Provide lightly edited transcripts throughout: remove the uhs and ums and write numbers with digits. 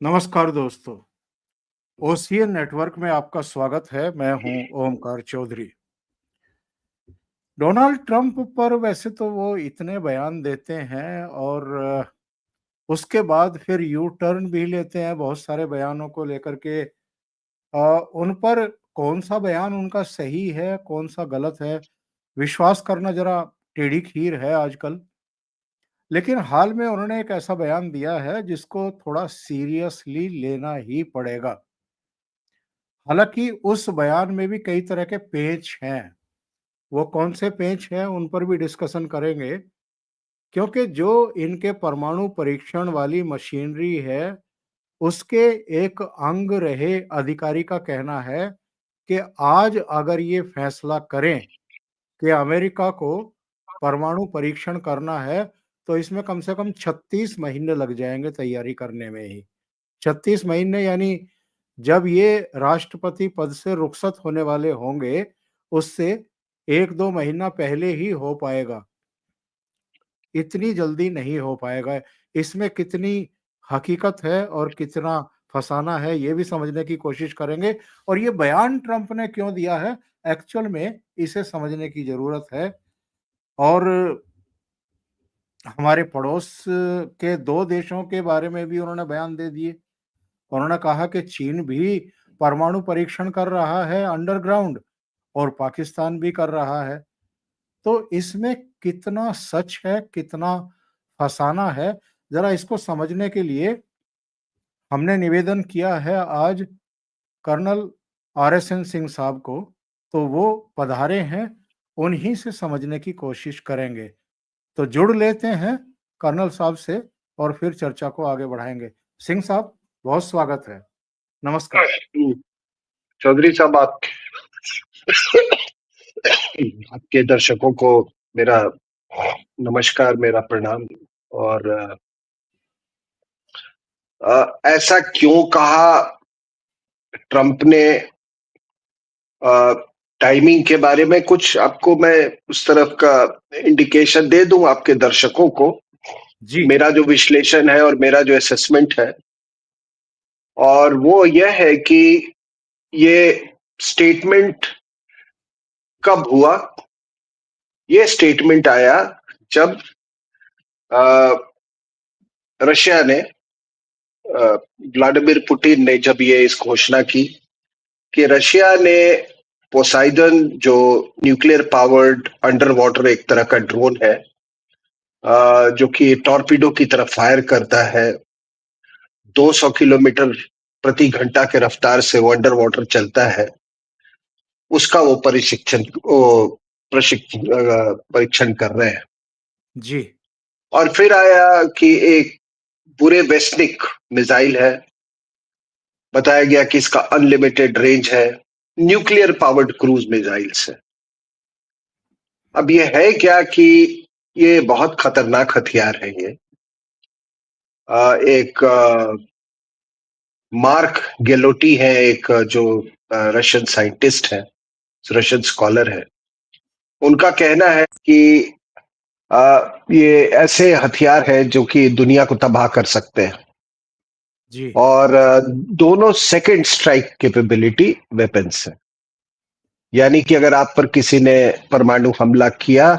नमस्कार दोस्तों, ocean network में आपका स्वागत है। मैं हूं ओमकार चौधरी। डोनाल्ड ट्रंप पर वैसे तो वो इतने बयान देते हैं और उसके बाद फिर यू टर्न भी लेते हैं बहुत सारे बयानों को लेकर के। उन पर कौन सा बयान उनका सही है, कौन सा गलत है, विश्वास करना जरा टेढ़ी खीर है आजकल। लेकिन हाल में उन्होंने एक ऐसा बयान दिया है जिसको थोड़ा सीरियसली लेना ही पड़ेगा। हालाँकि उस बयान में भी कई तरह के पेंच हैं। वो कौन से पेंच हैं उन पर भी डिस्कशन करेंगे, क्योंकि जो इनके परमाणु परीक्षण वाली मशीनरी है, उसके एक अंग रहे अधिकारी का कहना है कि आज अगर ये फैसला करें कि अमेरिका को परमाणु परीक्षण करना है, तो इसमें कम से कम 36 महीने लग जाएँगे तैयारी करने में ही। 36 महीने यानी जब ये राष्ट्रपति पद से रुखसत होने वाले होंगे, उससे 1-2 महीना पहले ही हो पाएगा। इतनी जल्दी नहीं हो पाएगा। इसमें कितनी हकीकत है और कितना फसाना है, ये भी समझने की कोशिश करेंगे और ये बयान ट्रंप ने क्यों दिया है, एक्चुअल में इसे समझने की ज़रूरत है। और हमारे पड़ोस के 2 देशों के बारे में भी उन्होंने बयान दे दिए। उन्होंने कहा कि चीन भी परमाणु परीक्षण कर रहा है अंडरग्राउंड और पाकिस्तान भी कर रहा है। तो इसमें कितना सच है, कितना फसाना है, ज़रा इसको समझने के लिए हमने निवेदन किया है आज कर्नल आरएसएन सिंह साहब को, तो वो पधारे हैं, उन्हीं से समझने की कोशिश करेंगे। तो जुड़ लेते हैं कर्नल साहब से और फिर चर्चा को आगे बढ़ाएँगे। सिंह साहब, बहुत स्वागत है। नमस्कार। चौधरी साहब, आप आपके दर्शकों को मेरा नमस्कार, मेरा प्रणाम। और ऐसा क्यों कहा ट्रंप ने? टाइमिंग के बारे में कुछ आपको मैं उस तरफ का इंडिकेशन दे दूं आपके दर्शकों को। जी। मेरा जो विश्लेषण है और मेरा जो असेसमेंट है, और वो यह है कि ये स्टेटमेंट कब हुआ। ये स्टेटमेंट आया जब रशिया ने, व्लादिमीर पुतिन ने जब ये इस घोषणा की कि रशिया ने पोसाइडन, जो न्यूक्लियर पावर्ड अंडर वाटर एक तरह का ड्रोन है, जो कि टॉर्पीडो की तरह फायर करता है, 200 किलोमीटर प्रति घंटा के रफ्तार से वो अंडर वाटर चलता है, उसका वो परीक्षण कर रहे हैं। जी। और फिर आया कि एक पूरे वेस्टनिक मिसाइल है, बताया गया कि इसका अनलिमिटेड रेंज है, न्यूक्लियर पावर्ड क्रूज मिसाइल्स है। अब ये है क्या कि ये बहुत खतरनाक हथियार है। ये एक मार्क गेलोटी है, एक जो रशियन साइंटिस्ट है, रशियन स्कॉलर है। उनका कहना है कि ये ऐसे हथियार है जो कि दुनिया को तबाह कर सकते हैं। जी। और दोनों सेकंड स्ट्राइक कैपेबिलिटी वेपन्स है, यानी कि अगर आप पर किसी ने परमाणु हमला किया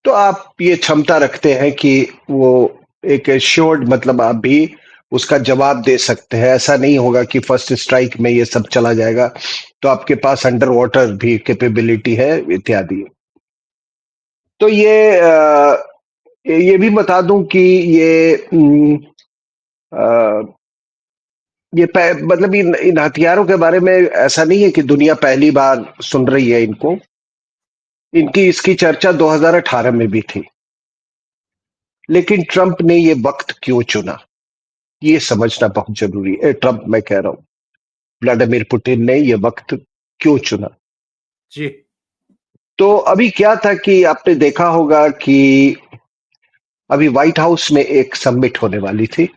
तो आप ये क्षमता रखते हैं कि वो एक एश्योर्ड, मतलब आप भी उसका जवाब दे सकते हैं। ऐसा नहीं होगा कि फर्स्ट स्ट्राइक में ये सब चला जाएगा, तो आपके पास अंडर वाटर भी कैपेबिलिटी है इत्यादि। तो ये भी बता दूं कि मतलब इन हथियारों के बारे में ऐसा नहीं है कि दुनिया पहली बार सुन रही है इनको। इसकी चर्चा 2018 में भी थी, लेकिन ट्रंप ने ये वक्त क्यों चुना, ये समझना बहुत जरूरी है। ट्रंप, मैं कह रहा हूं, व्लादिमीर पुतिन ने ये वक्त क्यों चुना। जी। तो अभी क्या था कि आपने देखा होगा कि अभी व्हाइट हाउस में एक समिट होने वाली थी,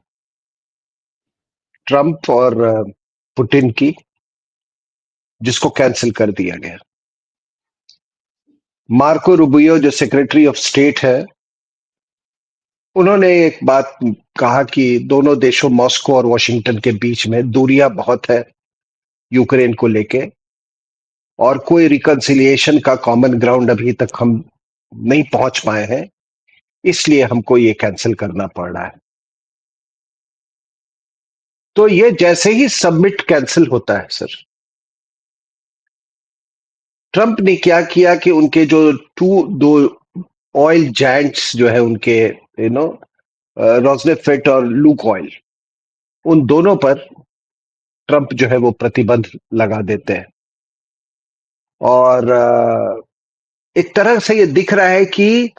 ट्रंप और पुतिन की, जिसको कैंसिल कर दिया गया। मार्को रूबियो, जो सेक्रेटरी ऑफ स्टेट है, उन्होंने एक बात कहा कि दोनों देशों मॉस्को और वॉशिंगटन के बीच में दूरियां बहुत है यूक्रेन को लेके, और कोई रिकंसिलिएशन का कॉमन ग्राउंड अभी तक हम नहीं पहुंच पाए हैं, इसलिए हमको ये कैंसिल करना पड़ रहा है। तो ये जैसे ही सबमिट कैंसिल होता है सर, ट्रंप ने क्या किया कि उनके जो दो ऑयल जायंट्स जो है उनके, रोजनेफेट और लूक ऑयल, उन दोनों पर ट्रंप जो है वो प्रतिबंध लगा देते हैं। और एक तरह से ये दिख रहा है कि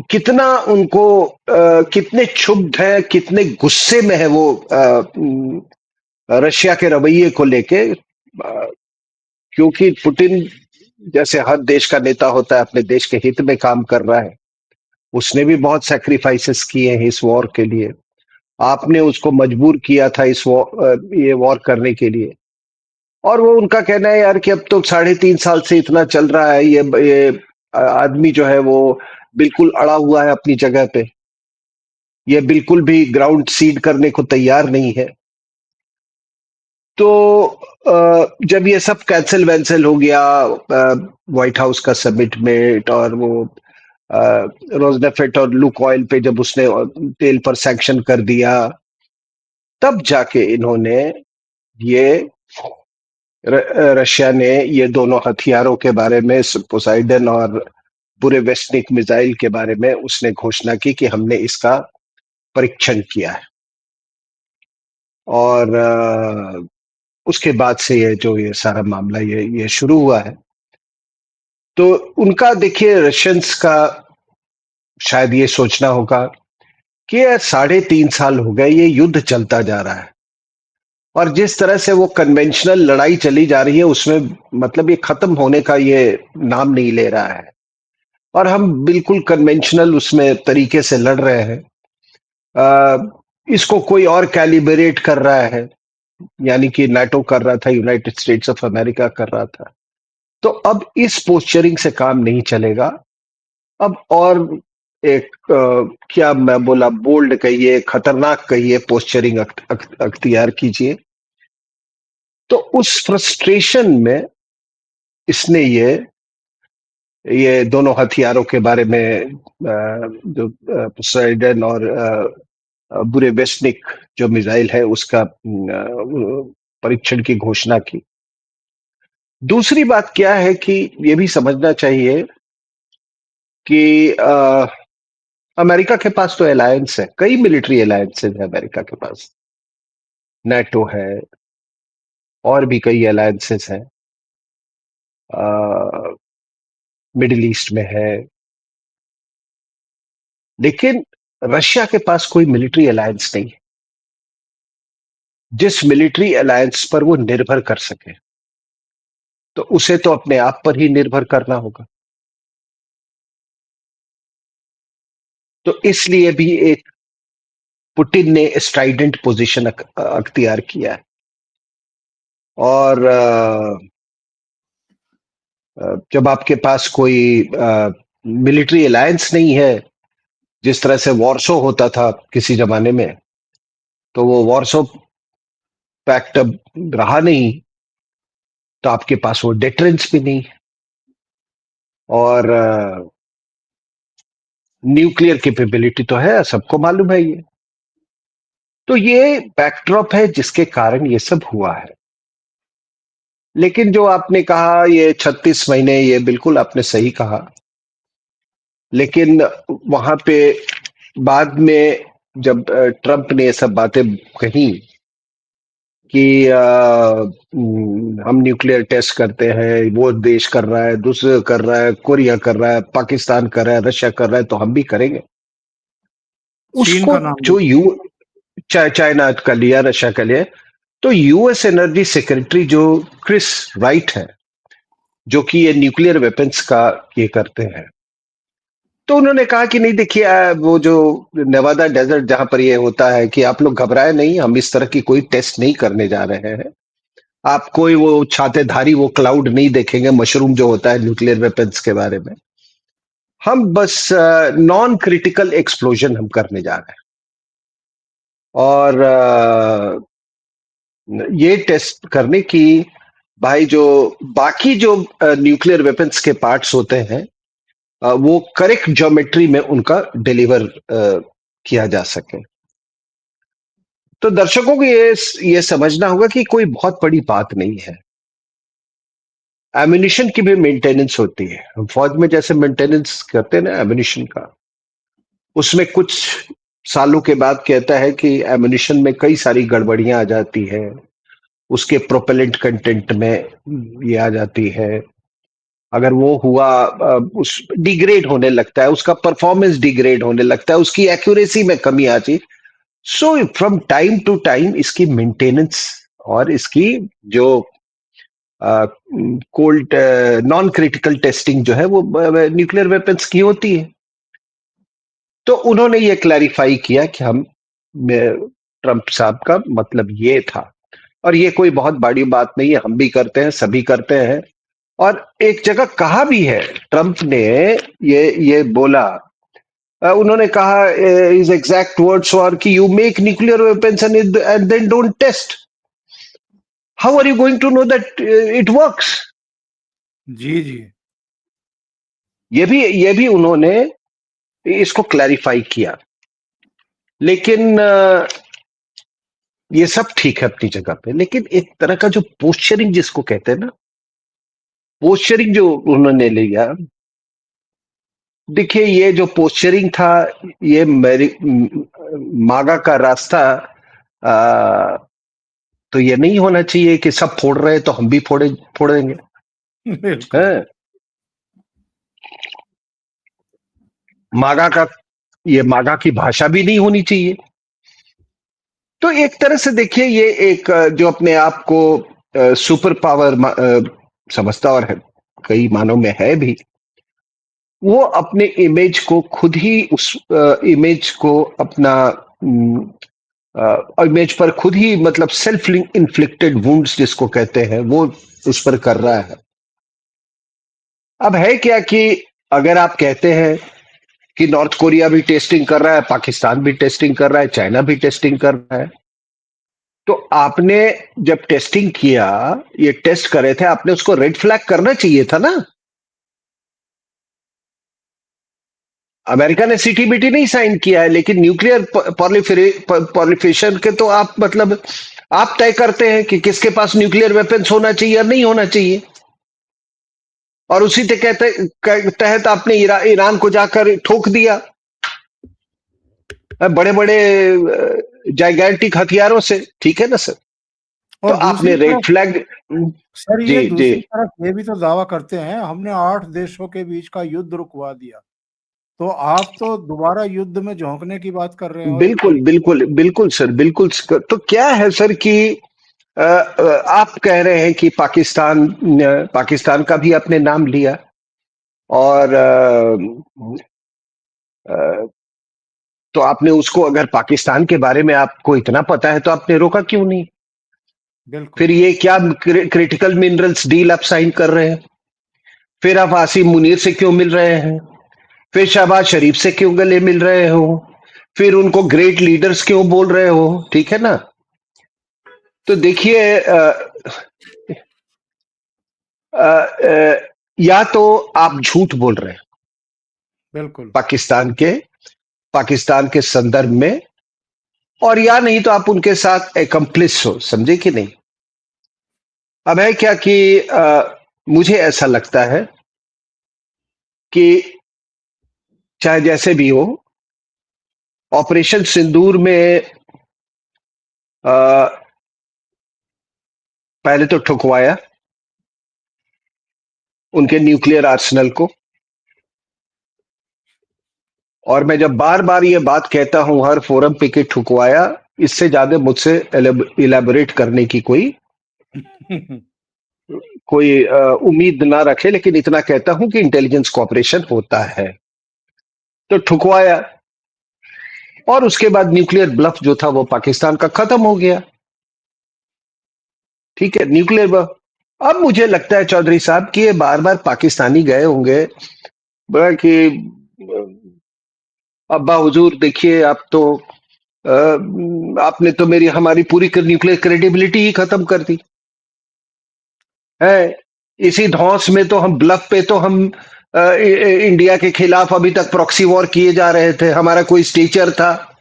कितना उनको कितने क्षुब्ध है, कितने गुस्से में है वो रशिया के रवैये को लेके, क्योंकि पुतिन जैसे हर देश का नेता होता है अपने देश के हित में काम कर रहा है, उसने भी बहुत सैक्रिफाइसेस किए हैं इस वॉर के लिए। आपने उसको मजबूर किया था ये वॉर करने के लिए, और वो उनका कहना है यार कि अब तो 3.5 साल से इतना चल रहा है, ये आदमी जो है वो बिल्कुल अड़ा हुआ है अपनी जगह पे, ये बिल्कुल भी ग्राउंड सीड करने को तैयार नहीं है। तो जब ये सब कैंसिल वैंसिल हो गया, व्हाइट हाउस का समिट और वो रोजनेफेट और लुक ऑयल पे जब उसने तेल पर सैंक्शन कर दिया, तब जाके इन्होंने ये रशिया ने ये दोनों हथियारों के बारे में, पोसाइडन और बुरेवेस्निक मिसाइल के बारे में उसने घोषणा की कि हमने इसका परीक्षण किया है। और उसके बाद से ये सारा मामला ये शुरू हुआ है। तो उनका देखिए, रशियंस का शायद ये सोचना होगा कि 3.5 साल हो गए ये युद्ध चलता जा रहा है, और जिस तरह से वो कन्वेंशनल लड़ाई चली जा रही है उसमें मतलब ये खत्म होने का ये नाम नहीं ले रहा है, और हम बिल्कुल कन्वेंशनल उसमें तरीके से लड़ रहे हैं। इसको कोई और कैलिब्रेट कर रहा है, यानी कि नाटो कर रहा था, यूनाइटेड स्टेट्स ऑफ अमेरिका कर रहा था। तो अब इस पोस्चरिंग से काम नहीं चलेगा। अब और एक क्या मैं बोला, बोल्ड कहिए, खतरनाक कहिए, पोस्चरिंग अख्तियार कीजिए। तो उस फ्रस्ट्रेशन में इसने ये दोनों हथियारों के बारे में जो पोसाइडन और बुरेवेस्निक जो मिसाइल है उसका परीक्षण की घोषणा की। दूसरी बात क्या है कि ये भी समझना चाहिए कि अमेरिका के पास तो अलायंस है, कई मिलिट्री अलायंसेस है अमेरिका के पास, नेटो है और भी कई अलायंसेस हैं, मिडिल ईस्ट में है। लेकिन रशिया के पास कोई मिलिट्री अलायंस नहीं है जिस मिलिट्री अलायंस पर वो निर्भर कर सके। तो उसे तो अपने आप पर ही निर्भर करना होगा। तो इसलिए भी एक पुतिन ने स्ट्राइडेंट पोजीशन अख्तियार किया है। और जब आपके पास कोई मिलिट्री अलायंस नहीं है, जिस तरह से वॉरसो होता था किसी जमाने में, तो वो वॉरसो पैक्ट अब रहा नहीं, तो आपके पास वो डेटरेंस भी नहीं है, और न्यूक्लियर कैपेबिलिटी तो है, सबको मालूम है ये। तो ये बैकड्रॉप है जिसके कारण ये सब हुआ है। लेकिन जो आपने कहा ये 36 महीने, ये बिल्कुल आपने सही कहा। लेकिन वहां पे बाद में जब ट्रंप ने ये सब बातें कही कि हम न्यूक्लियर टेस्ट करते हैं, वो देश कर रहा है, दूसरा कर रहा है, कोरिया कर रहा है, पाकिस्तान कर रहा है, रशिया कर रहा है, तो हम भी करेंगे। चीन उसको का नाम जो चाइना का लिया, रशिया का लिया, तो यूएस एनर्जी सेक्रेटरी जो क्रिस राइट है, जो कि ये न्यूक्लियर वेपन्स का ये करते हैं, तो उन्होंने कहा कि नहीं देखिए, वो जो नेवादा डेजर्ट जहां पर ये होता है, कि आप लोग घबराए नहीं, हम इस तरह की कोई टेस्ट नहीं करने जा रहे हैं। आप कोई वो छातेधारी वो क्लाउड नहीं देखेंगे, मशरूम जो होता है न्यूक्लियर वेपन्स के बारे में। हम बस नॉन क्रिटिकल एक्सप्लोजन हम करने जा रहे हैं, और ये टेस्ट करने की, भाई जो बाकी जो न्यूक्लियर वेपन्स के पार्ट्स होते हैं वो करेक्ट ज्योमेट्री में उनका डिलीवर किया जा सके। तो दर्शकों को ये समझना होगा कि कोई बहुत बड़ी बात नहीं है। एम्यूनिशन की भी मेंटेनेंस होती है, हम फौज में जैसे मेंटेनेंस करते हैं ना एम्यूनिशन का, उसमें कुछ सालों के बाद कहता है कि एम्यूनिशन में कई सारी गड़बड़ियां आ जाती है, उसके प्रोपेलेंट कंटेंट में ये आ जाती है, अगर वो हुआ उस डिग्रेड होने लगता है, उसका परफॉर्मेंस डिग्रेड होने लगता है, उसकी एक्यूरेसी में कमी आती। So from time to time इसकी मेंटेनेंस और इसकी जो कोल्ड नॉन क्रिटिकल टेस्टिंग जो है वो न्यूक्लियर वेपन्स की होती है। तो उन्होंने ये क्लैरिफाई किया कि हम ट्रंप साहब का मतलब ये था, और ये कोई बहुत बड़ी बात नहीं है, हम भी करते हैं, सभी करते हैं। और एक जगह कहा भी है ट्रंप ने, ये बोला, उन्होंने कहा इज एग्जैक्ट वर्ड्स और कि you make nuclear weapons and then don't test, how are you going to know that it works. जी जी, ये भी उन्होंने इसको क्लैरिफाई किया। लेकिन ये सब ठीक है अपनी जगह पे, लेकिन एक तरह का जो पोस्चरिंग जिसको कहते हैं ना, पोस्चरिंग जो उन्होंने लिया, देखिए ये जो पोस्चरिंग था, ये मेरी मागा का रास्ता तो ये नहीं होना चाहिए कि सब फोड़ रहे हैं तो हम भी फोड़ेंगे। बिल्कुल हैं? मागा ये मागा की भाषा भी नहीं होनी चाहिए। तो एक तरह से देखिए ये एक जो अपने आप को सुपर पावर समझता और है, कई मानों में है भी, वो अपने इमेज को खुद ही उस इमेज को अपना इमेज पर खुद ही मतलब सेल्फ इन्फ्लिक्टेड वुंड्स जिसको कहते हैं वो उस पर कर रहा है। अब है क्या कि अगर आप कहते हैं कि नॉर्थ कोरिया भी टेस्टिंग कर रहा है, पाकिस्तान भी टेस्टिंग कर रहा है, चाइना भी टेस्टिंग कर रहा है, तो आपने जब टेस्टिंग किया, ये टेस्ट करे थे, आपने उसको रेड फ्लैग करना चाहिए था ना। अमेरिका ने सीटीबीटी नहीं साइन किया है, लेकिन न्यूक्लियर पॉलिफिकेशन के तो आप मतलब आप तय करते हैं कि किसके पास न्यूक्लियर वेपन्स होना चाहिए या नहीं होना चाहिए। और उसी तहत आपने ईरान को जाकर ठोक दिया बड़े बड़े जाइगैंटिक हथियारों से, ठीक है ना सर। तो और आपने दूसरी रेड तरफ फ्लैग। सर, ये जी जी, दूसरी तरफ ये भी तो दावा करते हैं हमने 8 देशों के बीच का युद्ध रुकवा दिया। तो आप तो दोबारा युद्ध में झोंकने की बात कर रहे हैं और एक बिल्कुल तरीके से। बिल्कुल बिल्कुल सर, बिल्कुल तो क्या है सर कि आप कह रहे हैं कि पाकिस्तान का भी आपने नाम लिया, और तो आपने उसको, अगर पाकिस्तान के बारे में आपको इतना पता है तो आपने रोका क्यों नहीं। बिल्कुल। फिर ये क्या क्रिटिकल मिनरल्स डील आप साइन कर रहे हैं, फिर आप आसिम मुनीर से क्यों मिल रहे हैं, फिर शहबाज शरीफ से क्यों गले मिल रहे हो, फिर उनको ग्रेट लीडर्स क्यों बोल रहे हो, ठीक है ना। तो देखिए या तो आप झूठ बोल रहे हैं बिल्कुल। पाकिस्तान के संदर्भ में, और या नहीं तो आप उनके साथ एकम्प्लिस हो, समझे कि नहीं। अब है क्या कि मुझे ऐसा लगता है कि चाहे जैसे भी हो, ऑपरेशन सिंदूर में पहले तो ठुकवाया उनके न्यूक्लियर आर्सेनल को, और मैं जब बार बार ये बात कहता हूं हर फोरम पे कि ठुकवाया, इससे ज्यादा मुझसे इलेबोरेट करने की कोई उम्मीद ना रखे, लेकिन इतना कहता हूं कि इंटेलिजेंस कॉपरेशन होता है। तो ठुकवाया, और उसके बाद न्यूक्लियर ब्लफ जो था वो पाकिस्तान का खत्म हो गया, ठीक है, न्यूक्लियर ब्लफ। अब मुझे लगता है चौधरी साहब कि ये बार बार पाकिस्तानी गए होंगे बोला कि अब्बा हुजूर देखिए आप तो आपने तो मेरी हमारी पूरी न्यूक्लियर क्रेडिबिलिटी ही खत्म कर दी है। इसी धौंस में तो हम ब्लफ पे तो हम इंडिया के खिलाफ अभी तक प्रॉक्सी वॉर किए जा रहे थे, हमारा कोई स्टेचर था,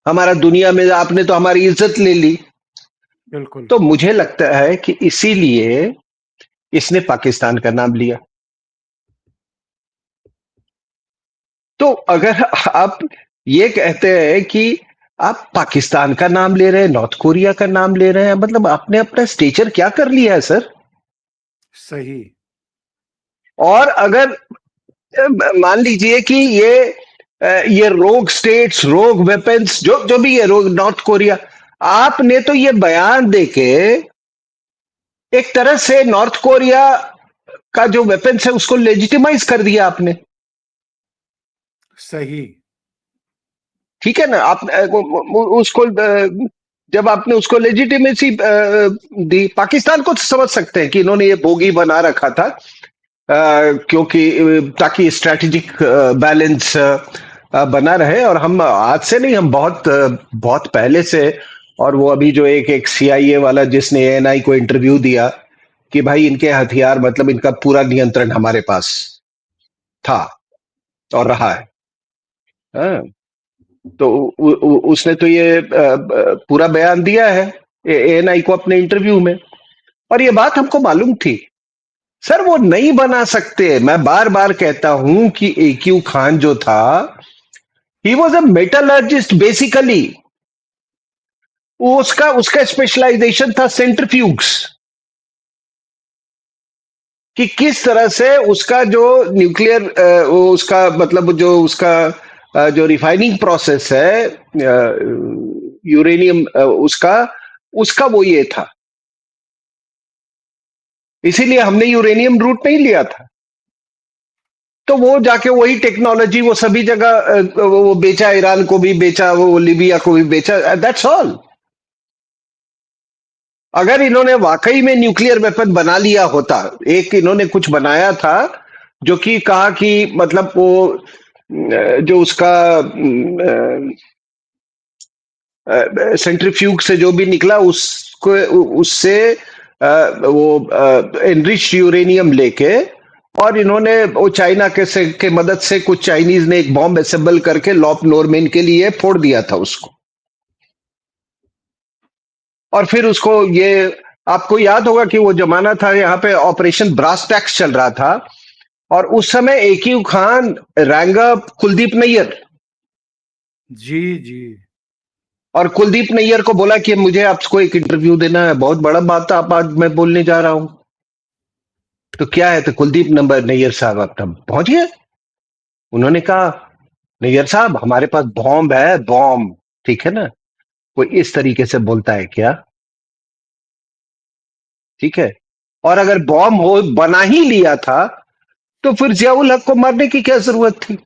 हमारा दुनिया में आपने तो हमारी इज्जत ले ली। बिल्कुल। तो मुझे लगता है कि इसीलिए इसने पाकिस्तान का नाम लिया। तो अगर आप ये कहते हैं कि आप पाकिस्तान का नाम ले रहे हैं, नॉर्थ कोरिया का नाम ले रहे हैं, मतलब आपने अपना स्टेचर क्या कर लिया है सर। सही। और अगर मान लीजिए कि ये रोग स्टेट्स, रोग वेपन्स, जो जो भी है, रोग नॉर्थ कोरिया, आपने तो ये बयान देके एक तरह से नॉर्थ कोरिया का जो वेपन्स है उसको लेजिटिमाइज कर दिया आपने। सही। ठीक है ना, आप उसको जब आपने उसको लेजिटिमेसी दी, पाकिस्तान को तो समझ सकते हैं कि इन्होंने ये बोगी बना रखा था क्योंकि ताकि स्ट्रेटेजिक बैलेंस बना रहे। और हम आज से नहीं, हम बहुत पहले से। और वो अभी जो एक सीआईए वाला जिसने एएनआई को इंटरव्यू दिया कि भाई इनके हथियार, मतलब इनका पूरा नियंत्रण हमारे पास था और रहा है। हाँ, तो उसने तो ये पूरा बयान दिया है एएनआई को अपने इंटरव्यू में। और ये बात हमको मालूम थी सर, वो नहीं बना सकते। मैं बार बार कहता हूं कि एक्यू खान जो था, he was a metallurgist basically. वो उसका उसका स्पेशलाइजेशन था सेंट्रीफ्यूग्स, कि किस तरह से उसका जो न्यूक्लियर उसका मतलब जो उसका जो रिफाइनिंग प्रोसेस है यूरेनियम उसका उसका वो ये था। इसीलिए हमने यूरेनियम रूट नहीं लिया था। तो वो जाके वही टेक्नोलॉजी वो सभी जगह वो बेचा, ईरान को भी बेचा, वो लीबिया को भी बेचा, दैट्स ऑल। अगर इन्होंने वाकई में न्यूक्लियर वेपन बना लिया होता, एक इन्होंने कुछ बनाया था जो कि कहा कि मतलब वो जो उसका सेंट्रीफ्यूग से जो भी निकला उसको उससे वो एनरिच्ड यूरेनियम लेके, और इन्होंने वो चाइना के मदद से कुछ चाइनीज ने एक बॉम्ब असेंबल करके लॉप नॉरमेन के लिए फोड़ दिया था उसको। और फिर उसको ये, आपको याद होगा कि वो जमाना था यहाँ पे ऑपरेशन ब्रास टैक्स चल रहा था, और उस समय एक्यू खान, रैंगअप, कुलदीप नैयर, जी, जी। और कुलदीप नैयर को बोला कि मुझे आपको एक इंटरव्यू देना है, बहुत बड़ा बात है, आप आज मैं बोलने जा रहा हूं। तो क्या है, तो कुलदीप नंबर नैयर साहब आप तब पहुंच गए। उन्होंने कहा नैयर साहब हमारे पास बॉम्ब है, बॉम्ब। ठीक है ना, कोई इस तरीके से बोलता है क्या। ठीक है। और अगर बॉम्ब हो बना ही लिया था तो फिर जियाउल हक को मारने की क्या जरूरत थी।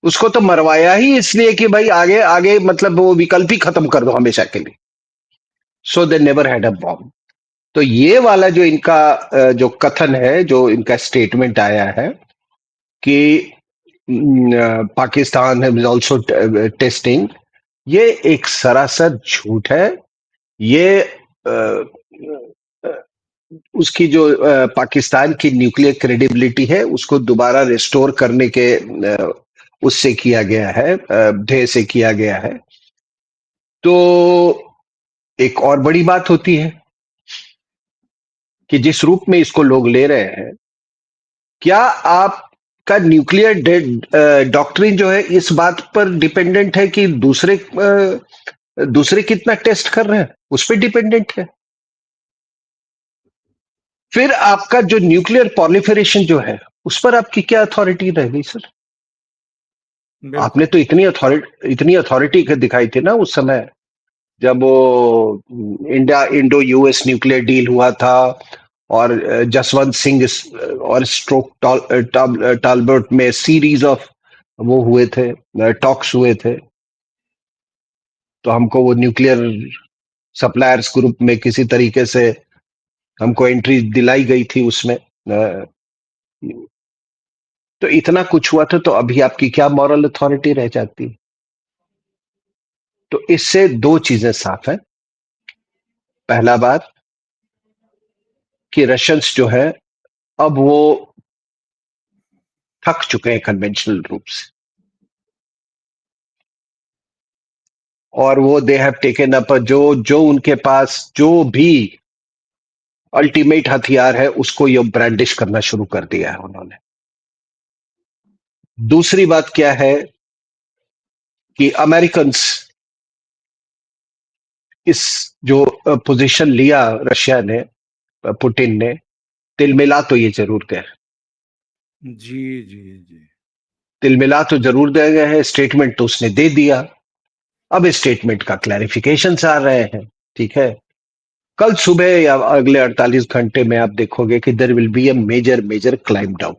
उसको तो मरवाया ही इसलिए कि भाई आगे आगे मतलब वो विकल्प ही खत्म कर दो हमेशा के लिए। So they never had a bomb. तो ये वाला जो इनका जो कथन है, जो इनका स्टेटमेंट आया है कि पाकिस्तान है ऑल्सो टेस्टिंग, ये एक सरासर झूठ है। ये उसकी जो पाकिस्तान की न्यूक्लियर क्रेडिबिलिटी है उसको दोबारा रिस्टोर करने के उससे किया गया है, ध्येय से किया गया है। तो एक और बड़ी बात होती है कि जिस रूप में इसको लोग ले रहे हैं, क्या आपका न्यूक्लियर डॉक्ट्रिन जो है इस बात पर डिपेंडेंट है कि दूसरे कितना टेस्ट कर रहे हैं, उस पर डिपेंडेंट है। फिर आपका जो न्यूक्लियर पॉलिफरेशन जो है उस पर आपकी क्या अथॉरिटी रह गई सर। आपने बिल्कुल। तो इतनी अथॉरिटी दिखाई थी ना उस समय, जब वो India Indo US nuclear deal हुआ था, और जसवंत सिंह और स्ट्रोक टालबर्ट में सीरीज ऑफ वो हुए थे, टॉक्स हुए थे। तो हमको वो न्यूक्लियर सप्लायर्स ग्रुप में किसी तरीके से हमको एंट्री दिलाई गई थी उसमें। तो इतना कुछ हुआ था, तो अभी आपकी क्या मॉरल अथॉरिटी रह जाती? तो इससे दो चीजें साफ है। पहला बात कि रशियंस जो है, अब वो थक चुके हैं कन्वेंशनल रूप से, और वो दे हैव टेकन अप जो जो उनके पास जो भी अल्टीमेट हथियार है, उसको ये ब्रांडिश करना शुरू कर दिया है उन्होंने। दूसरी बात क्या है कि अमेरिकन्स इस जो पोजीशन लिया रशिया ने, पुतिन ने, तिलमिला तो ये जरूर गए। जी, जी, जी। तिलमिला तो जरूर दे गए हैं, स्टेटमेंट तो उसने दे दिया। अब इस स्टेटमेंट का क्लैरिफिकेशन आ रहे हैं। ठीक है, कल सुबह या अगले 48 घंटे में आप देखोगे कि there will be a major major climb down.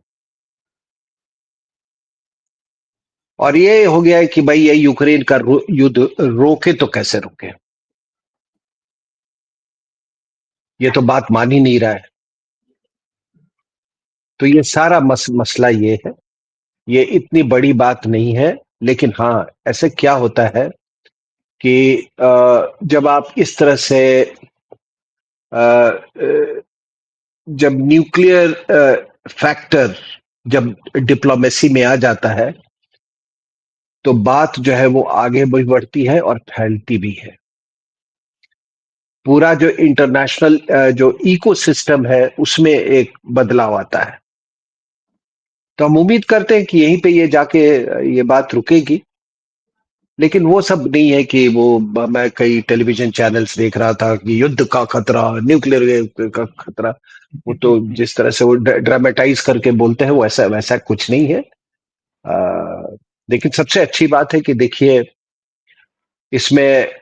और ये हो गया है कि भाई ये यूक्रेन का युद्ध रोके तो कैसे रोके, ये तो बात मान ही नहीं रहा है। तो ये सारा मसला ये है। ये इतनी बड़ी बात नहीं है, लेकिन हाँ, ऐसे क्या होता है कि जब आप इस तरह से जब न्यूक्लियर फैक्टर जब डिप्लोमेसी में आ जाता है, तो बात जो है वो आगे भी बढ़ती है और फैलती भी है। पूरा जो इंटरनेशनल जो इकोसिस्टम है, उसमें एक बदलाव आता है। तो हम उम्मीद करते हैं कि यहीं पे ये जाके ये बात रुकेगी। लेकिन वो सब नहीं है कि वो मैं कई टेलीविजन चैनल्स देख रहा था कि युद्ध का खतरा, न्यूक्लियर का खतरा। वो तो जिस तरह से वो ड्रामेटाइज करके बोलते हैं, वो ऐसा वैसा कुछ नहीं है। लेकिन सबसे अच्छी बात है कि देखिए, इसमें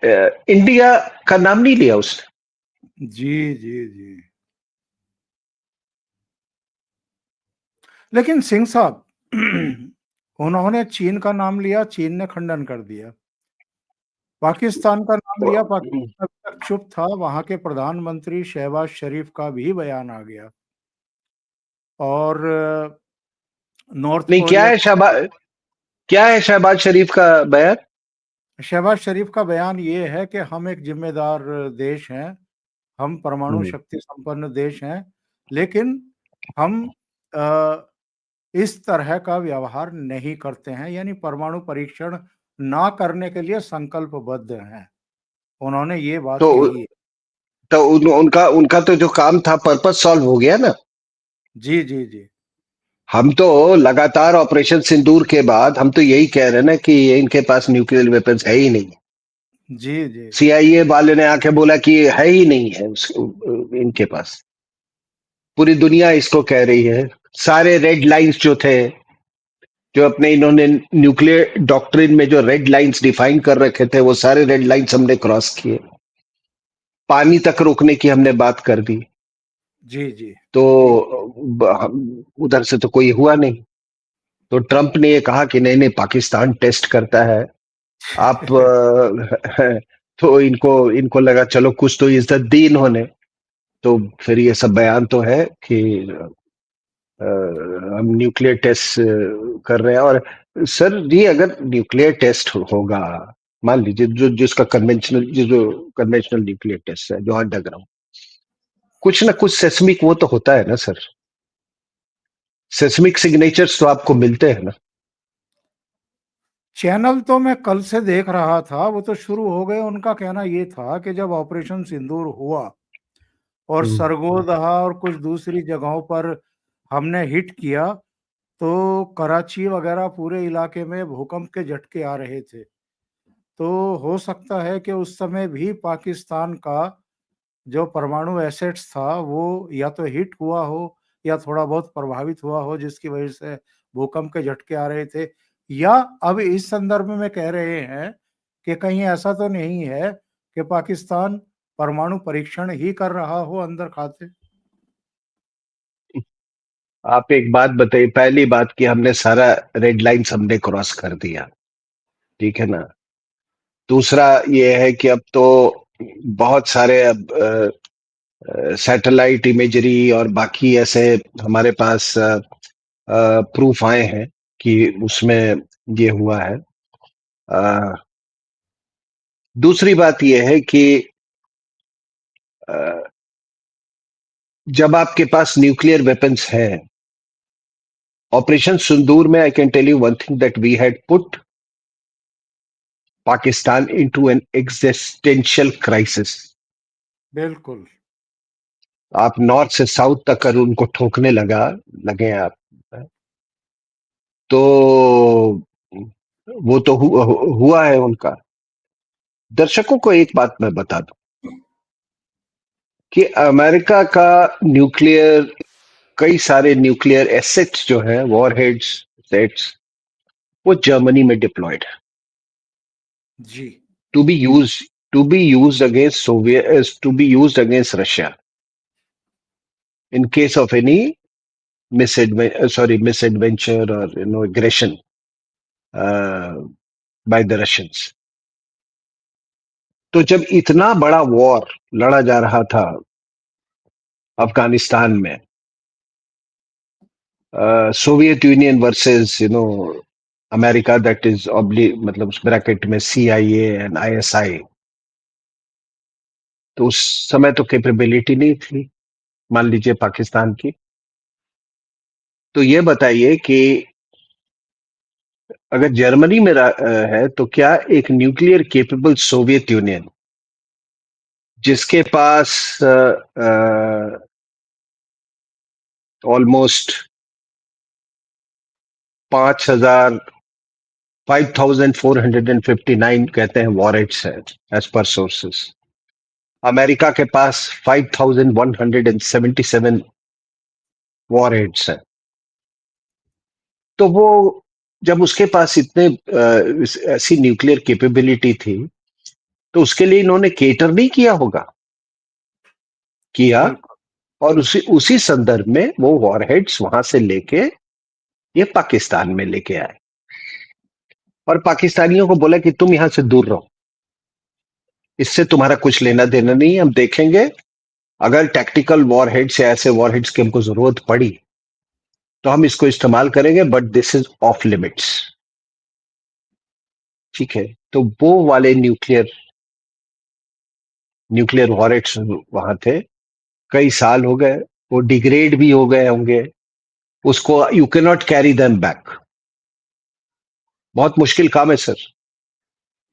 इंडिया का नाम नहीं लिया उसने। जी, जी, जी। लेकिन सिंह साहब उन्होंने चीन का नाम लिया, चीन ने खंडन कर दिया। पाकिस्तान का नाम लिया, पाकिस्तान अभी तक चुप था, वहाँ के प्रधानमंत्री शहबाज शरीफ का भी बयान आ गया। और नॉर्थ नहीं, कोरिया क्या है शहबाज शरीफ का बयान? शहबाज शरीफ का बयान ये है कि हम एक ज़िम्मेदार देश हैं, हम परमाणु हम्म। शक्ति संपन्न देश हैं, लेकिन हम अ, इस तरह का व्यवहार नहीं करते हैं, यानी परमाणु परीक्षण ना करने के लिए संकल्पबद्ध हैं। उन्होंने ये बात तो कही है। उनका उनका तो जो काम था, पर्पस सॉल्व हो गया ना। जी, जी, जी। हम तो लगातार ऑपरेशन सिंदूर के बाद हम तो यही कह रहे हैं ना कि इनके पास न्यूक्लियर वेपन्स है ही नहीं। जी, जी। सीआईए वाले ने आके बोला कि है ही नहीं है इनके पास। पूरी दुनिया इसको कह रही है। सारे रेड लाइंस जो थे, जो अपने इन्होंने न्यूक्लियर डॉक्ट्रिन में जो रेड लाइंस डिफाइन कर रखे थे, वो सारे रेड लाइंस हमने क्रॉस किए। पानी तक रोकने की हमने बात कर दी। जी, जी। तो उधर से तो कोई हुआ नहीं। तो ट्रंप ने ये कहा कि नहीं नहीं, पाकिस्तान टेस्ट करता है। आप तो इनको इनको लगा चलो कुछ तो इज्जत दी इन्होंने। तो फिर ये सब बयान तो है कि हम न्यूक्लियर टेस्ट कर रहे हैं। और सर जी, अगर न्यूक्लियर टेस्ट होगा, मान लीजिए जिसका कन्वेंशनल न्यूक्लियर टेस्ट है, जो अंडरग्राउंड, कुछ ना कुछ सेस्मिक वो तो होता है ना सर। सेस्मिक सिग्नेचर्स तो आपको मिलते हैं ना। चैनल तो मैं कल से देख रहा था, वो तो शुरू हो गए। उनका कहना ये था कि जब ऑपरेशन सिंदूर हुआ और हम्म। सरगोधा और कुछ दूसरी जगहों पर हमने हिट किया, तो कराची वगैरह पूरे इलाके में भूकंप के झटके आ रहे थे। तो हो सकता है कि उस समय भी पाकिस्तान का जो परमाणु एसेट्स था, वो या तो हिट हुआ हो या थोड़ा बहुत प्रभावित हुआ हो, जिसकी वजह से भूकंप के झटके आ रहे थे। या अब इस संदर्भ में कह रहे हैं कि कहीं ऐसा तो नहीं है कि पाकिस्तान परमाणु परीक्षण ही कर रहा हो अंदर खाते? आप एक बात बताइए, पहली बात कि हमने सारा रेड लाइंस हमने क्रॉस कर दिया, ठीक है ना। दूसरा ये है कि अब तो बहुत सारे अब सैटेलाइट इमेजरी और बाकी ऐसे हमारे पास प्रूफ आए हैं कि उसमें ये हुआ है। अ, दूसरी बात यह है कि अ, जब आपके पास न्यूक्लियर वेपन्स है, ऑपरेशन सिंदूर में, I can tell you one thing, that we had put Pakistan into an existential crisis. बिल्कुल। आप नॉर्थ से साउथ तक अगर उनको ठोकने लगे आप, तो वो तो हुआ है उनका। दर्शकों को एक बात मैं बता दूं कि अमेरिका का न्यूक्लियर, कई सारे न्यूक्लियर एसेट्स जो है, वॉरहेड्स, सेट्स, वो जर्मनी में डिप्लॉयड है, जी। To be use to be use against Soviet, to be use against Russia in case of any misadventure or aggression by the Russians। तो जब इतना बड़ा वॉर लड़ा जा रहा था अफगानिस्तान में, Soviet Union versus America, that is obviously मतलब उस ब्रैकेट में CIA एंड ISI, तो उस समय तो कैपेबिलिटी नहीं थी मान लीजिए पाकिस्तान की। तो ये बताइए कि अगर जर्मनी में है, तो क्या एक न्यूक्लियर केपेबल सोवियत यूनियन, जिसके पास ऑलमोस्ट 5,000, 5,459 कहते हैं वॉरेट्स है एज पर सोर्सेस, अमेरिका के पास 5,177 वॉरहेड्स है, तो वो जब उसके पास इतने ऐसी न्यूक्लियर कैपेबिलिटी थी, तो उसके लिए इन्होंने केटर नहीं किया होगा, किया। बिल्कुल। और उसी उसी संदर्भ में वो वॉरहेड्स वहां से लेके ये पाकिस्तान में लेके आए, और पाकिस्तानियों को बोला कि तुम यहां से दूर रहो, इससे तुम्हारा कुछ लेना देना नहीं है, हम देखेंगे अगर टैक्टिकल वॉरहेड्स या ऐसे वॉरहेड्स की हमको जरूरत पड़ी तो हम इसको इस्तेमाल करेंगे, but this is of limits. ठीक है, तो वो वाले न्यूक्लियर न्यूक्लियर वॉरहेड्स वहां थे, कई साल हो गए, वो डिग्रेड भी हो गए होंगे, उसको you can not carry them back, बहुत मुश्किल काम है सर।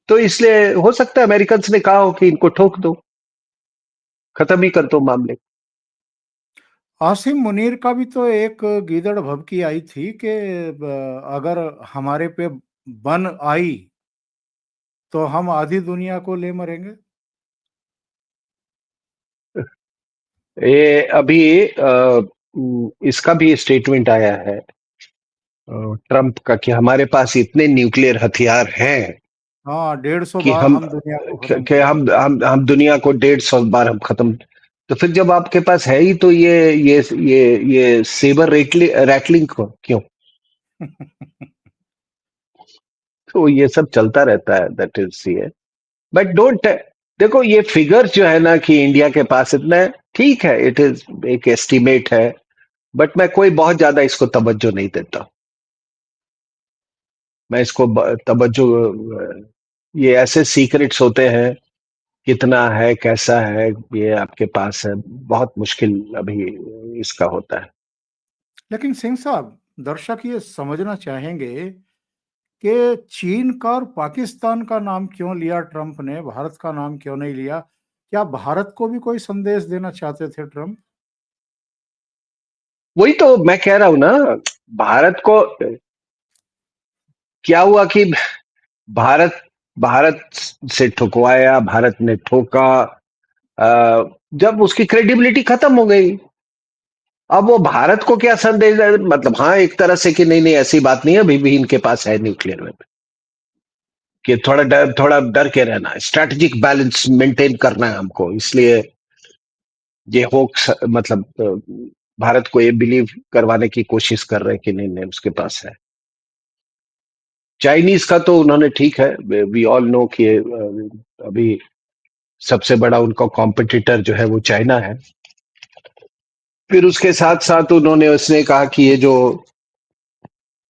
तो इसलिए हो सकता है अमेरिकन ने कहा हो कि इनको ठोक दो, खत्म ही कर दो मामले। आसिम मुनीर का भी तो एक गीदड़ भभकी आई थी कि अगर हमारे पे बन आई तो हम आधी दुनिया को ले मरेंगे। ये अभी इसका भी स्टेटमेंट आया है ट्रंप का, कि हमारे पास इतने न्यूक्लियर हथियार हैं हाँ, 150 कि बार हम हम दुनिया को कि खत्म कि कर हम दुनिया को 150 बार हम खत्म। तो फिर जब आपके पास है ही, तो ये सेबर रैटलिंग क्यों? देंगे। तो ये सब चलता रहता है, दैट इज ये। बट डोंट, देखो ये फिगर्स जो है ना कि इंडिया के पास इतना है, ठीक है, इट इज एक एस्टिमेट है, बट मैं कोई बहुत ज्यादा इसको तवज्जो नहीं देता। मैं इसको तवज्जो, ये ऐसे सीक्रेट्स होते हैं, कितना है कैसा है ये आपके पास है, बहुत मुश्किल अभी इसका होता है। लेकिन सिंह साहब, दर्शक ये समझना चाहेंगे कि चीन का और पाकिस्तान का नाम क्यों लिया ट्रंप ने, भारत का नाम क्यों नहीं लिया? क्या भारत को भी कोई संदेश देना चाहते थे ट्रंप? वही तो मैं कह रहा हूं ना, भारत को क्या हुआ कि भारत भारत से ठुकवाया, भारत ने ठोका, जब उसकी क्रेडिबिलिटी खत्म हो गई। अब वो भारत को क्या संदेश मतलब, हाँ एक तरह से कि नहीं नहीं ऐसी बात नहीं है, अभी भी इनके पास है न्यूक्लियर वेपन, कि थोड़ा डर के रहना है, स्ट्रेटेजिक बैलेंस मेंटेन करना है हमको, इसलिए ये होक्स मतलब भारत को ये बिलीव करवाने की कोशिश कर रहे हैं कि नहीं नहीं उसके पास है। चाइनीज का तो उन्होंने ठीक है, वी ऑल नो कि अभी सबसे बड़ा उनका कॉम्पिटिटर जो है वो चाइना है। फिर उसके साथ साथ उन्होंने उसने कहा कि ये जो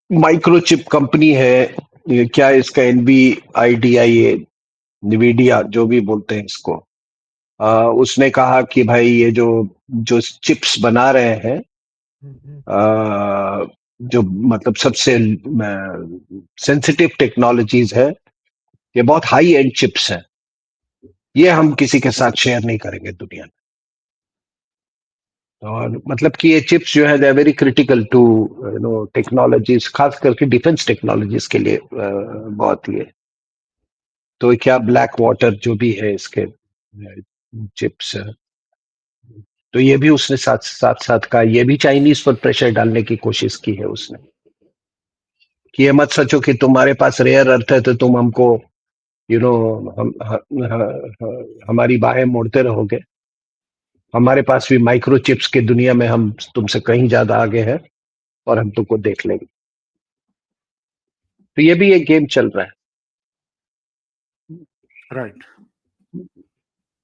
माइक्रोचिप कंपनी है, ये क्या इसका NVIDIA, निविडिया जो भी बोलते हैं इसको, उसने कहा कि भाई ये जो जो चिप्स बना रहे हैं, जो मतलब सबसे सेंसिटिव टेक्नोलॉजीज है, ये बहुत हाई एंड चिप्स हैं, ये हम किसी के साथ शेयर नहीं करेंगे दुनिया में। और मतलब कि ये चिप्स जो है they are very critical to technologies, खास करके डिफेंस टेक्नोलॉजीज के लिए बहुत ये। तो क्या ब्लैक वाटर जो भी है इसके चिप्स, तो ये भी उसने साथ साथ साथ कहा, ये भी चाइनीज पर प्रेशर डालने की कोशिश की है उसने, कि ये मत सोचो कि तुम्हारे पास रेयर अर्थ है तो तुम हमको यू नो हमारी बाहें मोड़ते रहोगे। हमारे पास भी माइक्रो चिप्स की दुनिया में हम तुमसे कहीं ज्यादा आगे हैं और हम तुमको देख लेंगे। तो ये भी एक गेम चल रहा है। राइट।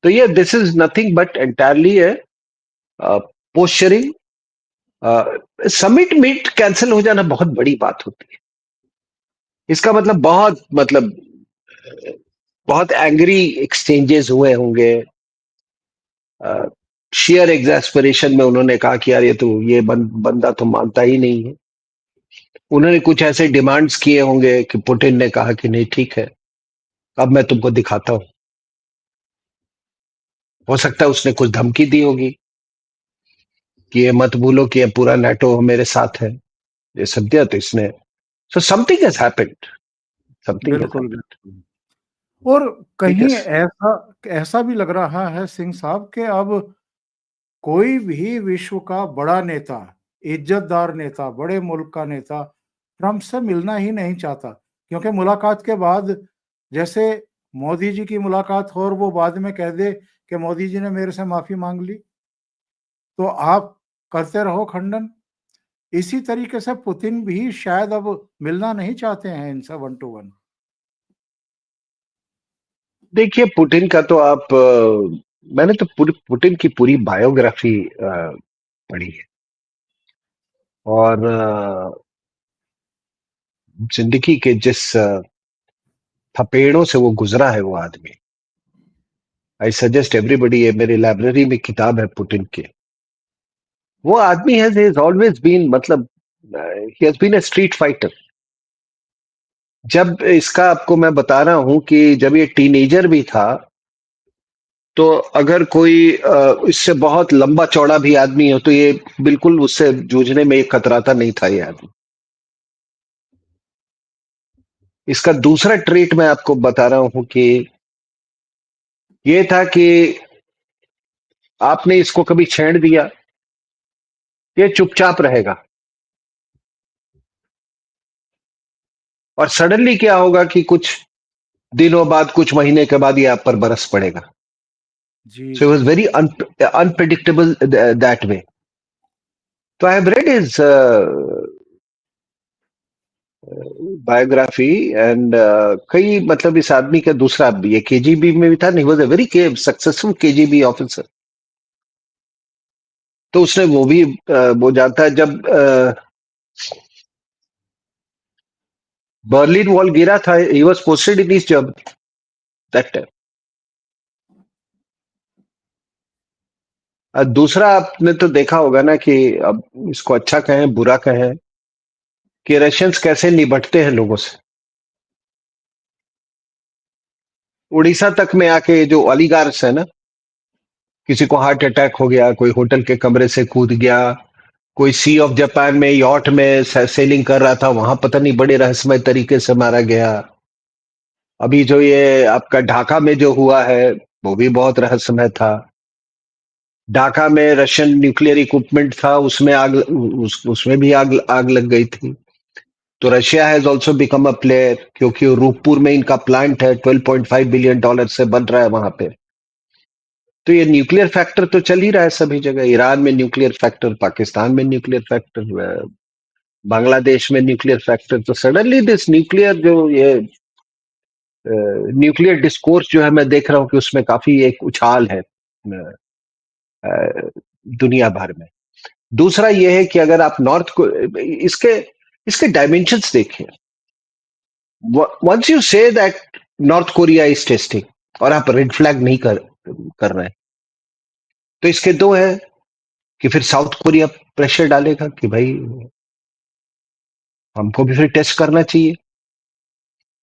तो ये this is nothing but entirely है पोस्चरिंग। समिट मीट कैंसिल हो जाना बहुत बड़ी बात होती है। इसका मतलब बहुत एंग्री एक्सचेंजेस हुए होंगे। शेयर एग्जैस्परेशन में उन्होंने कहा कि यार ये बंदा तो मानता ही नहीं है। उन्होंने कुछ ऐसे डिमांड्स किए होंगे कि पुतिन ने कहा कि नहीं ठीक है, अब मैं तुमको दिखाता हूं। हो सकता है उसने कुछ धमकी दी होगी कि ये मत भूलो कि ये पूरा नाटो मेरे साथ है, ये सब दिया तो इसने। So something has happened, something has बिल्कुल, हैपेंड। बिल्कुल। और ठीक है। कहीं ऐसा ऐसा भी लग रहा है सिंह साहब कि अब कोई भी विश्व का बड़ा नेता, इज्जतदार नेता, बड़े मुल्क का नेता ट्रंप से मिलना ही नहीं चाहता। क्योंकि मुलाकात के बाद जैसे मोदी जी की मुलाकात हो और वो बाद में कह दे कि मोदी जी ने मेरे से माफ़ी माँग ली, तो आप करते रहो खंडन। इसी तरीके से पुतिन भी शायद अब मिलना नहीं चाहते हैं इनसे वन टू वन। देखिए पुतिन का तो आप मैंने तो पूरी पुतिन की पूरी बायोग्राफी पढ़ी है। और जिंदगी के जिस थपेड़ों से वो गुजरा है वो आदमी, आई सजेस्ट एवरीबडी, ये मेरी लाइब्रेरी में किताब है पुतिन की। वो आदमी हैज ऑलवेज बीन, मतलब ही has been a street fighter. जब इसका आपको मैं बता रहा हूं कि जब ये टीनेजर भी था, तो अगर कोई इससे बहुत लंबा चौड़ा भी आदमी हो तो ये बिल्कुल उससे जूझने में कतराता नहीं था ये आदमी। इसका दूसरा ट्रेट मैं आपको बता रहा हूं कि ये था कि आपने इसको कभी छेड़ दिया, ये चुपचाप रहेगा। और सडनली क्या होगा कि कुछ दिनों बाद, कुछ महीने के बाद ये आप पर बरस पड़ेगा। जी, सो इट जी, वाज जी। Very unpredictable that way. तो I have read his biography and कई, मतलब इस आदमी का दूसरा, ये KGB में भी था, he was a very successful KGB officer. तो उसने वो भी वो जानता है। जब बर्लिन वॉल गिरा था, he was posted in east Germany that time. दूसरा आपने तो देखा होगा ना कि अब इसको अच्छा कहें बुरा कहें, कि रशियंस कैसे निपटते हैं लोगों से। उड़ीसा तक में आके जो ओलिगार्स है ना, किसी को हार्ट अटैक हो गया, कोई होटल के कमरे से कूद गया, कोई सी ऑफ जापान में यॉट में सेलिंग कर रहा था, वहां पता नहीं बड़े रहस्यमय तरीके से मारा गया। अभी जो ये आपका ढाका में जो हुआ है, वो भी बहुत रहस्यमय था। ढाका में रशियन न्यूक्लियर इक्विपमेंट था, उसमें उसमें भी आग लग गई थी। तो Russia has also become a player, क्योंकि रूपपुर में इनका प्लांट है, $12.5 बिलियन से बन रहा है वहां पे। तो ये न्यूक्लियर फैक्टर तो चल ही रहा है सभी जगह। ईरान में न्यूक्लियर फैक्टर, पाकिस्तान में न्यूक्लियर फैक्टर, बांग्लादेश में न्यूक्लियर फैक्टर। तो सडनली दिस न्यूक्लियर जो ये न्यूक्लियर डिस्कोर्स जो है, मैं देख रहा हूँ कि उसमें काफी एक उछाल है दुनिया भर में। दूसरा ये है कि अगर आप नॉर्थ को इसके इसके डायमेंशंस देखिए। Once you say that North Korea is testing और आप रेड फ्लैग नहीं कर रहे हैं, तो इसके दो है कि फिर साउथ कोरिया प्रेशर डालेगा कि भाई हमको भी फिर टेस्ट करना चाहिए,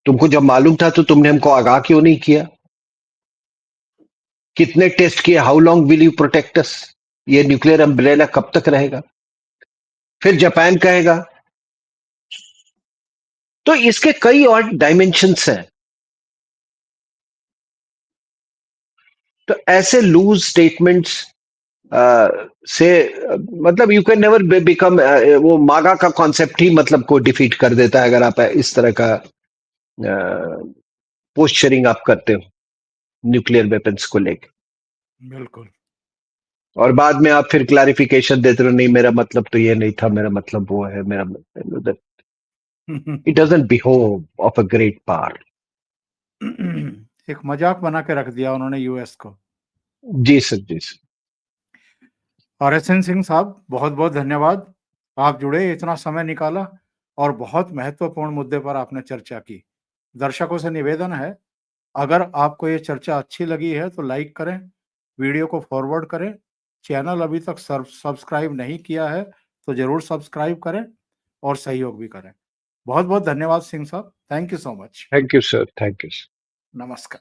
तुमको जब मालूम था तो तुमने हमको आगाह क्यों नहीं किया, कितने टेस्ट किए, how long will you protect us, ये न्यूक्लियर अम्ब्रेला कब तक रहेगा। फिर जापान कहेगा, तो इसके कई और डायमेंशंस हैं। तो ऐसे लूज स्टेटमेंट्स से मतलब यू कैन नेवर बिकम, वो मागा का कॉन्सेप्ट ही मतलब को डिफीट कर देता है अगर आप इस तरह का पोस्चरिंग आप करते हो न्यूक्लियर वेपन्स को लेकर। बिल्कुल। और बाद में आप फिर क्लैरिफिकेशन देते हो, नहीं मेरा मतलब तो ये नहीं था, मेरा मतलब वो है, मेरा मतलब it doesn't behave of a great power. एक मजाक बना के रख दिया उन्होंने यूएस को। जी सर, जी सर। और एसएन सिंह साहब, बहुत बहुत धन्यवाद, आप जुड़े, इतना समय निकाला और बहुत महत्वपूर्ण मुद्दे पर आपने चर्चा की। दर्शकों से निवेदन है, अगर आपको ये चर्चा अच्छी लगी है तो लाइक करें, वीडियो को फॉरवर्ड करें, चैनल अभी तक सब्सक्राइब नहीं किया है तो जरूर सब्सक्राइब करें और सहयोग भी करें। बहुत बहुत धन्यवाद सिंह साहब, thank you so much. Thank you sir, thank you. नमस्कार।